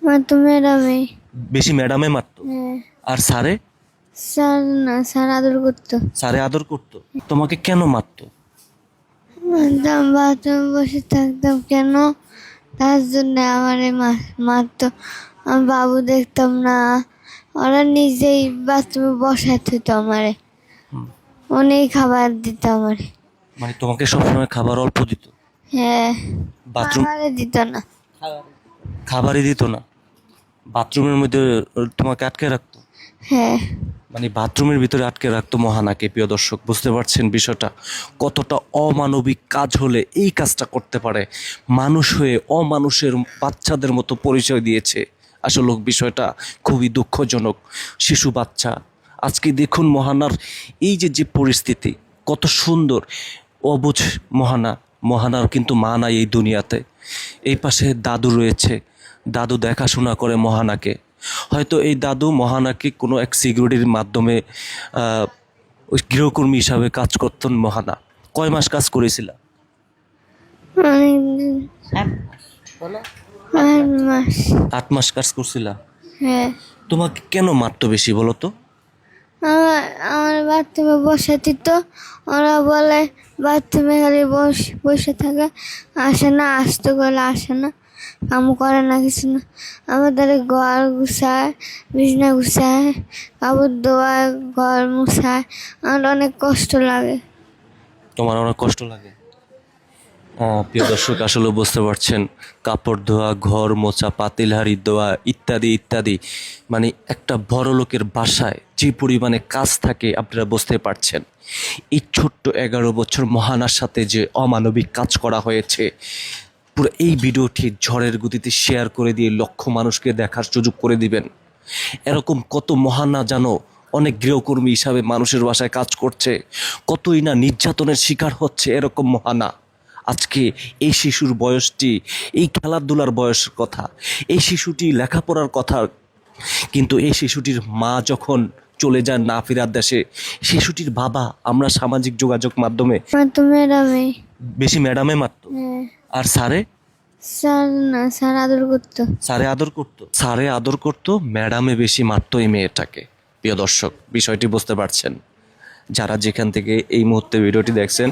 মারতো ম্যাডামে। বেশি ম্যাডামে মারতো? হ্যাঁ। আর স্যারে? স্যার না, স্যার আদর করতো। স্যারে আদর করতো? তোমাকে কেন মারতো? মারতাম, বাথরুমে বসে থাকতাম কেন, তার জন্য আমারে মারতো। আমি বাবু দেখতাম না, ওরা নিজেই বাথরুমে বসায় থইতো আমারে, হুম, অনেক খাবার দিত আমারে। মানে তোমাকে সবসময় খাবার অল্প দিত? হ্যাঁ। বাথরুম খাবারে দিত না। খাবারই দিত না? বাথরুমের মধ্যে তোমাকে আটকে রাখতো? হ্যাঁ। মানে বাথরুমের ভিতরে আটকে রাখতো মহানাকে। প্রিয় দর্শক, বুঝতে পারছেন বিষয়টা কতটা অমানবিক কাজ হলে এই কাজটা করতে পারে? মানুষ হয়ে অমানুষের বাচ্চাদের মতো পরিচয় দিয়েছে। আসলে বিষয়টা খুবই দুঃখজনক। শিশু বাচ্চা, আজকে দেখুন মহানার এই যে পরিস্থিতি, কত সুন্দর। অবুঝ মহানা, মহানার কিন্তু মা নাই এই দুনিয়াতে। এই পাশে দাদু রয়েছে, দাদু দেখাশোনা করে মহানাকে। হয়তো এই দাদু মহানাকে কোনো এক সিকিউরিটির মাধ্যমে ওই গৃহকর্মী হিসাবে কাজ করতেন মহানা। কয় মাস কাজ করেছিল? অনেকদিন। 8 মাস। 8 মাস কাজ করছিল? হ্যাঁ। তোমাকে কেন মারতো বেশি বলো তো? আমার আমার বাথরুমে বসে দিত, ওরা বলে বাথরুমে খালি বসে থাকে, আসে না, আসতে গেলে আসে না, কাম করে না, কিছু না। আমাদের ঘর গুছায়, বিছনা গুছায়, কাপড় ধোয়ায়, ঘর মুছায়, আমার অনেক কষ্ট লাগে। তোমার অনেক কষ্ট লাগে? প্রিয় দর্শক, আসলে বুঝতে পারছেন, কাপড় ধোয়া, ঘর মোছা, পাতিল হাঁড়ি ধোয়া, ইত্যাদি ইত্যাদি, মানে একটা বড় লোকের বাসায় যে পরিমাণে কাজ থাকে আপনারা বুঝতে পারছেন। এই ছোট্ট 11 বছর মহানার সাথে যে অমানবিক কাজ করা হয়েছে, পুরো এই ভিডিওটি ঝড়ের গতিতে শেয়ার করে দিয়ে লক্ষ মানুষকে দেখার সুযোগ করে দিবেন। এরকম কত মহানা জানো অনেক গৃহকর্মী হিসাবে মানুষের বাসায় কাজ করছে, কতই না নির্যাতনের শিকার হচ্ছে এরকম মহানা। আজকে এই শিশুর বয়সটি, এই খেলাধুলার বয়সের কথা, এই শিশুটি লেখাপড়ার কথা, কিন্তু এই শিশুটির মা যখন চলে যান না ফেরার দেশে, শিশুটির বাবা আমরা সামাজিক যোগাযোগ মাধ্যমে মারতো ম্যাডামে। বেশি ম্যাডামে মারতো? হ্যাঁ। আর স্যারে? স্যার না, স্যার আদর করতো। স্যারে আদর করতো? স্যারে আদর করতো, ম্যাডামে বেশি মারতো এই মেয়েটাকে। প্রিয় দর্শক, বিষয়টি বুঝতে পারছেন? যারা যেখান থেকে এই মুহূর্তে ভিডিওটি দেখছেন,